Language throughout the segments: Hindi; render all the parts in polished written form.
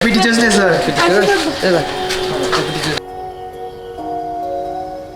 Happy Teachers Day, sir.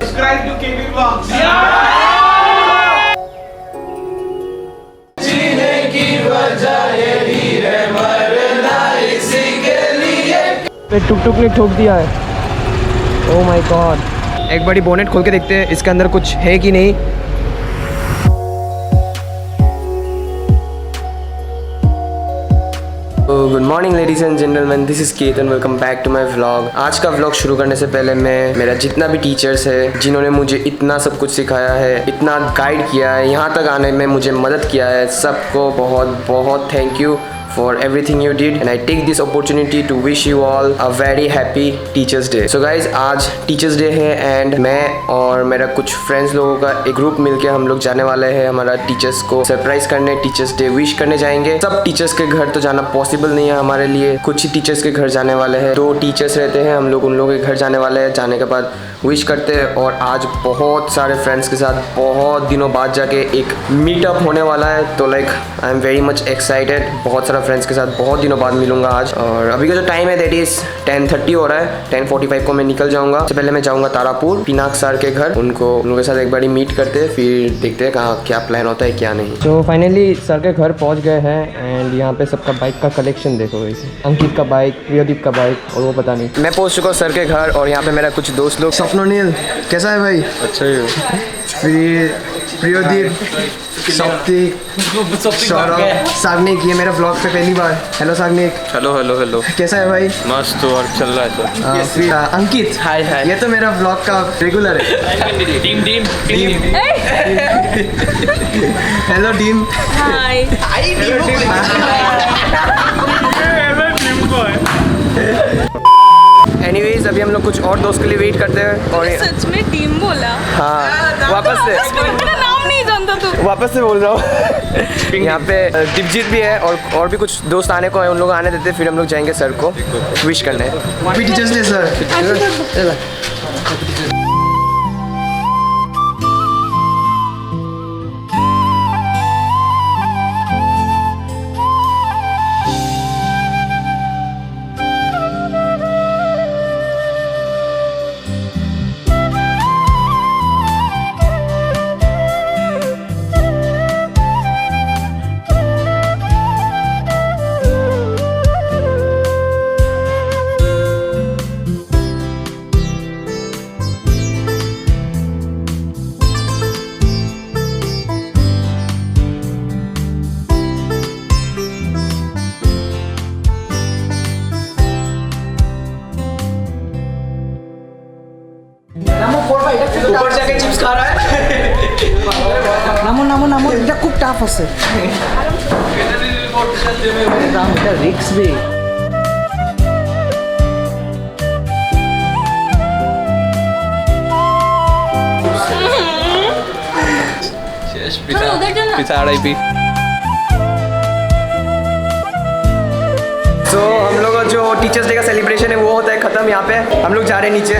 Subscribe to KB Vlogs. पे टुक ने ठोक दिया है। Oh my God. एक बड़ी बोनेट खोल के देखते हैं इसके अंदर कुछ है कि नहीं। Good morning ladies and gentleman, this is Ketan, welcome back to my vlog. आज का व्लॉग शुरू करने से पहले मैं मेरा जितना भी टीचर्स है जिन्होंने मुझे इतना सब कुछ सिखाया है, इतना गाइड किया है, यहाँ तक आने में मुझे मदद किया है, सबको बहुत बहुत thank you for everything you did and I take this opportunity to wish you all a very happy Teachers Day. So guys, आज Teachers Day है and मैं और मेरा कुछ फ्रेंड्स लोगों का एक ग्रुप मिलके हम लोग जाने वाले हैं हमारा टीचर्स को सरप्राइज करने, टीचर्स डे विश करने जाएंगे। सब टीचर्स के घर तो जाना पॉसिबल नहीं है हमारे लिए, कुछ ही टीचर्स के घर जाने वाले हैं। 2 टीचर्स रहते हैं, हम लोग उन लोगों के घर जाने वाले हैं, जाने के बाद विश करते हैं। और आज बहुत सारे फ्रेंड्स के साथ बहुत दिनों बाद जाके एक मीटअप होने वाला है, तो like I am very much excited. बहुत सारा फ्रेंड्स के साथ बहुत दिनों बाद मिलूंगा आज। और अभी का जो टाइम है दैट इज 10:30 हो रहा है। 10:45 को मैं निकल जाऊंगा। सबसे पहले मैं जाऊंगा तारापुर पिनाक सर के घर, उनके साथ एक बारी मीट करते हैं, फिर देखते हैं कहाँ क्या प्लान होता है क्या नहीं। तो फाइनली सर के घर पहुंच गए हैं एंड यहाँ पे सबका बाइक का कलेक्शन देखो। वैसे अंकित का बाइक, प्रियोदीप का बाइक और वो पता नहीं। मैं पहुंच चुका हूँ सर के घर और यहाँ पे मेरा कुछ दोस्त लोग। स्वप्नोनील कैसा है भाई? अच्छा ही हो। फिर प्रियोदीप, सौप्तिक, सौरभ, साग्निक, ये मेरा ब्लॉग पे पहली बार। Hello Sagnik. Hello hello hello. कैसा है भाई? मस्त और चल रहा है तो। फिर अंकित, हाय हाय। ये तो मेरा ब्लॉग का रेगुलर है। Team team hello team. Hi. Anyways अभी हम लोग कुछ और दोस्त के लिए वेट करते हैं। और सच में टीम बोला? हाँ वापस से मेरा नाम नहीं जानता तू। वापस से बोल रहा हूँ। यहाँ पे दीपजीत भी है और भी कुछ दोस्त आने को है, उन लोग आने देते हैं, फिर हम लोग जाएंगे सर को विश करने। Happy teachers day sir. ऊपर जाके चिप्स खा रहा है। নামো এটা খুব টাফ আছে এটা রিক্স বে पिता आरआईपी। तो हम लोग का जो टीचर्स डे का सेलिब्रेशन है वो होता है खत्म। यहाँ पे हम लोग जा रहे हैं नीचे।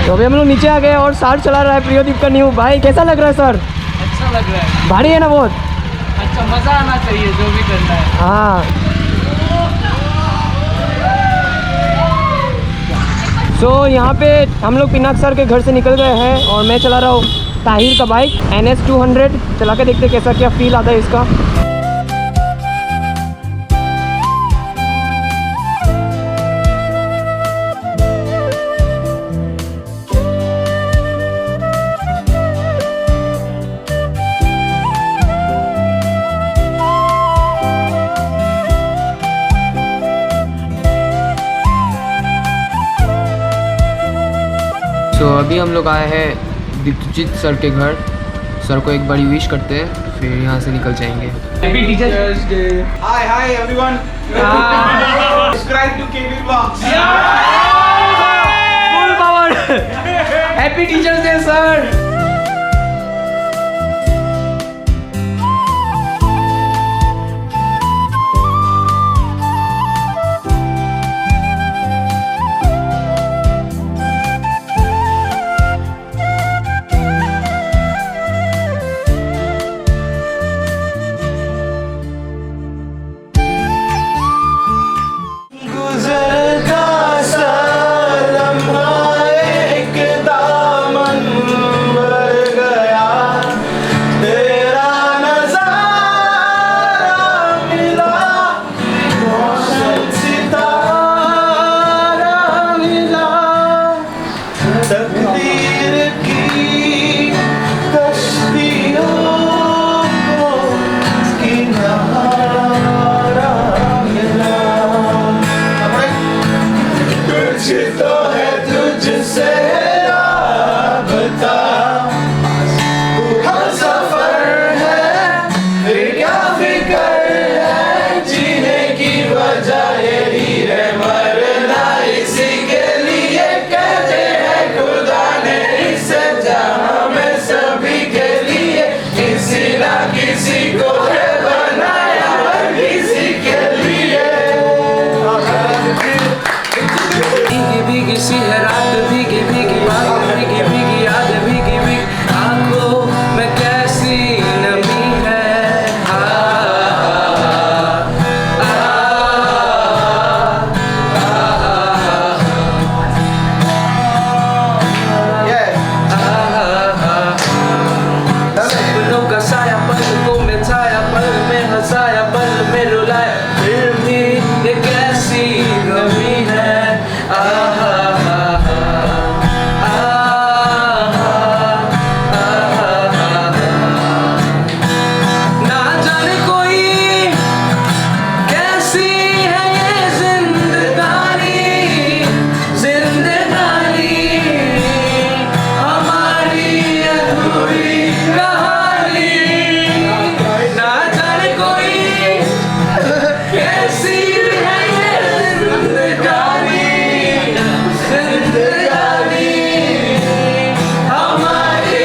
तो अभी हम लोग नीचे आ गए और सर चला रहा है प्रियोदीप का न्यू। भाई कैसा लग रहा है सर? अच्छा लग रहा है। भारी है ना बहुत? अच्छा मजा आना चाहिए जो भी करना है। हाँ। तो यहाँ पे हम लोग पिनाक सर के घर से निकल गए हैं और मैं चला रहा हूँ ताहिर का बाइक NS 200। चला के देखते कैसा क्या फील आता है इसका। तो अभी हम लोग आए हैं दीपजीत सर के घर। सर को एक बारी विश करते हैं, फिर यहाँ से निकल जाएंगे। Happy Teachers Day. Hi everyone. Subscribe to KB Vlogs. Full power. Happy teachers day sir. भीगी भीगी सी है रात, भीगी भीगी बात, भीगी भीगी याद, भीगी भीगी आंखों में कैसी नमी है। सपनों का साया पलकों में छाया, पल में हंसाया, पल में रुलाया, फिर भी ये कैसी नमी है। ना जाने कोई कैसी है ये जिंदगानी, जिंदगानी हमारी अधूरी कहानी। ना जाने कोई कैसी है ये जिंदगानी, जिंदगानी हमारी।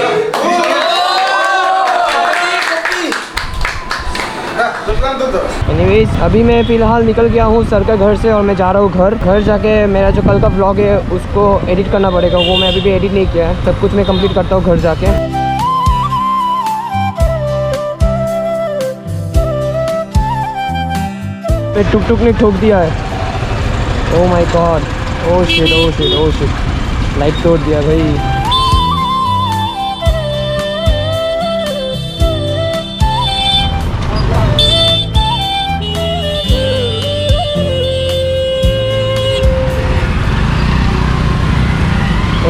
एनीवेज अभी मैं फ़िलहाल निकल गया हूँ सर के घर से और मैं जा रहा हूँ घर जाके मेरा जो कल का व्लॉग है उसको एडिट करना पड़ेगा। वो मैं अभी भी एडिट नहीं किया है, सब कुछ मैं कंप्लीट करता हूँ घर जाके। पे टुक ने ठोक दिया है। Oh my God, oh shit oh shit oh shit, light तोड़ दिया भाई।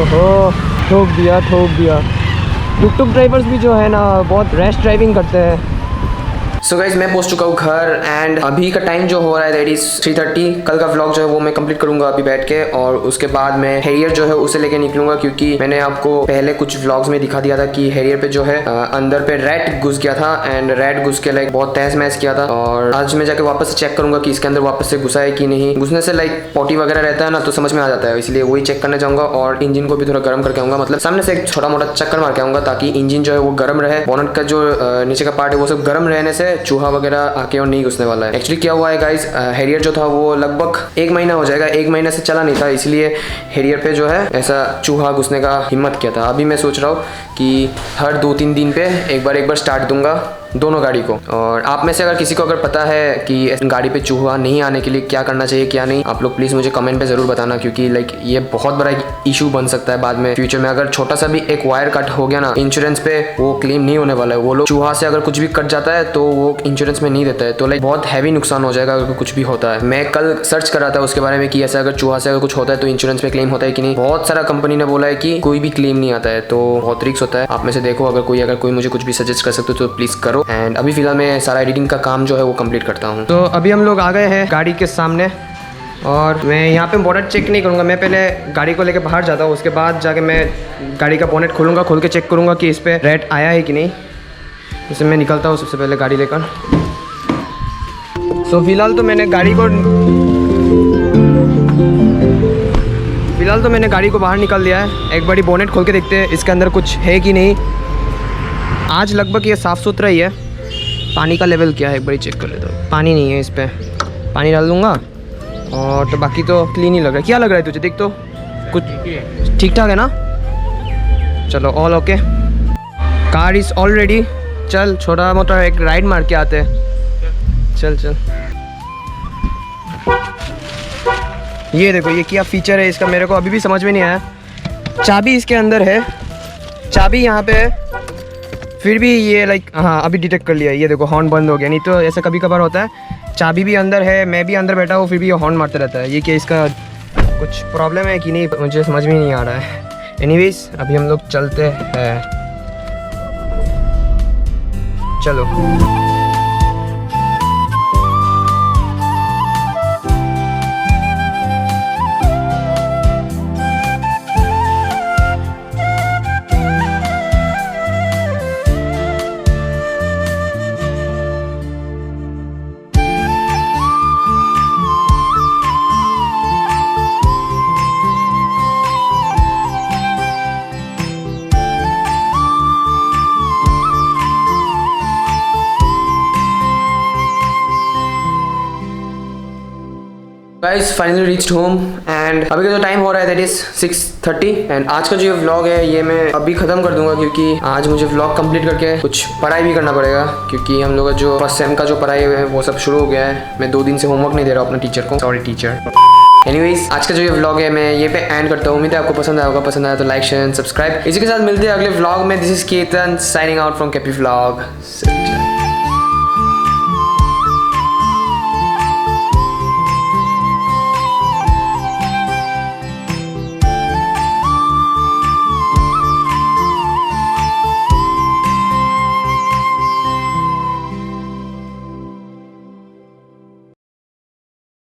ओहो, ठोक दिया। टुक ड्राइवर्स भी जो है ना बहुत रैश ड्राइविंग करते हैं। सो गाइज मैं पहुंच चुका हूँ घर एंड अभी का टाइम जो हो रहा है दैट इज 3:30। कल का व्लॉग जो है वो मैं कंप्लीट करूंगा अभी बैठ के, और उसके बाद मैं हैरियर जो है उसे लेके निकलूंगा, क्योंकि मैंने आपको पहले कुछ व्लॉग्स में दिखा दिया था कि हैरियर पे जो है अंदर पे रैट घुस गया था एंड रैट घुस के लाइक बहुत तहस महस किया था। और आज मैं जाके वापस से चेक करूंगा कि इसके अंदर वापस से घुसा है कि नहीं। घुसने से लाइक पॉटी वगैरह रहता है ना तो समझ में आ जाता है, इसलिए वही चेक करने जाऊंगा और इंजन को भी थोड़ा गर्म करके आऊंगा, मतलब सामने से एक छोटा मोटा चक्कर मार के आऊंगा ताकि इंजन जो है वो गर्म रहे। बोनट का जो नीचे का पार्ट है वो सब गर्म रहने से चूहा वगैरह आके और नहीं घुसने वाला है। एक्चुअली क्या हुआ है गाइस, हैरियर जो था वो लगभग 1 महीना हो जाएगा, 1 महीने से चला नहीं था, इसलिए हैरियर पे जो है ऐसा चूहा घुसने का हिम्मत किया था। अभी मैं सोच रहा हूँ कि हर 2-3 दिन पे एक बार स्टार्ट दूंगा दोनों गाड़ी को। और आप में से अगर किसी को अगर पता है कि गाड़ी पे चूहा नहीं आने के लिए क्या करना चाहिए क्या नहीं, आप लोग प्लीज़ मुझे कमेंट पे ज़रूर बताना, क्योंकि लाइक ये बहुत बड़ा इशू बन सकता है बाद में फ्यूचर में। अगर छोटा सा भी एक वायर कट हो गया ना इंश्योरेंस पे, वो क्लेम नहीं होने वाला है। वो लोग चूहा से अगर कुछ भी कट जाता है तो वो इंश्योरेंस में नहीं देता है, तो लाइक बहुत हैवी नुकसान हो जाएगा अगर कुछ भी होता है। मैं कल सर्च कर रहा था उसके बारे में कि ऐसा अगर चूहा से अगर कुछ होता है तो इंश्योरेंस पे क्लेम होता है कि नहीं। बहुत सारा कंपनी ने बोला है कि कोई भी क्लेम नहीं आता है, तो बहुत रिस्क होता है। आप में से देखो अगर कोई मुझे कुछ भी सजेस्ट कर सकते हो तो प्लीज़ करो। एंड अभी फिलहाल मैं सारा एडिटिंग का काम जो है वो कंप्लीट करता हूँ। तो अभी हम लोग आ गए हैं गाड़ी के सामने और मैं यहाँ पे बोनेट चेक नहीं करूँगा, मैं पहले गाड़ी को लेके बाहर जाता हूँ, उसके बाद जाके मैं गाड़ी का बोनेट खोलूँगा, खोल के चेक करूँगा कि इस पर रेट आया है कि नहीं। इससे मैं निकलता हूँ सबसे पहले गाड़ी लेकर। तो फिलहाल तो मैंने गाड़ी को बाहर निकाल दिया है। एक बारी बोनेट खोल के देखते हैं इसके अंदर कुछ है कि नहीं। आज लगभग ये साफ़ सुथरा ही है। पानी का लेवल क्या है एक बार चेक कर लेता हूँ। पानी नहीं है, इस पर पानी डाल दूँगा और तो बाकी तो क्लीन ही लग रहा है। क्या लग रहा है तुझे? देख तो कुछ ठीक ठाक है ना। चलो all okay, car is all ready. चल छोटा मोटा एक राइड मार के आते हैं। चल ये देखो ये क्या फीचर है इसका, मेरे को अभी भी समझ में नहीं आया। चाबी इसके अंदर है, चाबी यहाँ पे है, फिर भी ये लाइक हाँ अभी डिटेक्ट कर लिया। ये देखो हॉर्न बंद हो गया, नहीं तो ऐसा कभी कभार होता है। चाबी भी अंदर है, मैं भी अंदर बैठा हूँ, फिर भी ये हॉर्न मारता रहता है। ये क्या इसका कुछ प्रॉब्लम है कि नहीं मुझे समझ में नहीं आ रहा है। एनीवेज अभी हम लोग चलते हैं, चलो। Guys finally reached home and अभी का जो टाइम हो रहा है दैट इज 6:30 एंड आज का जो ये व्लॉग है ये मैं अभी खत्म कर दूंगा क्योंकि आज मुझे व्लॉग कंप्लीट करके कुछ पढ़ाई भी करना पड़ेगा क्योंकि हम लोग का जो फर्स्ट सेम का जो पढ़ाई है वो सब शुरू हो गया है। मैं 2 दिन से होमवर्क नहीं दे रहा हूँ अपने टीचर को, सॉरी टीचर। एनीवेज आज का जो ये व्लॉग है मैं ये पे एंड करता हूँ। उम्मीद है आपको पसंद आया होगा, पसंद आया तो लाइक शेयर एंड सब्सक्राइब। इसी के साथ मिलते हैं अगले व्लॉग में। This is Ketan signing out from Kappy vlog.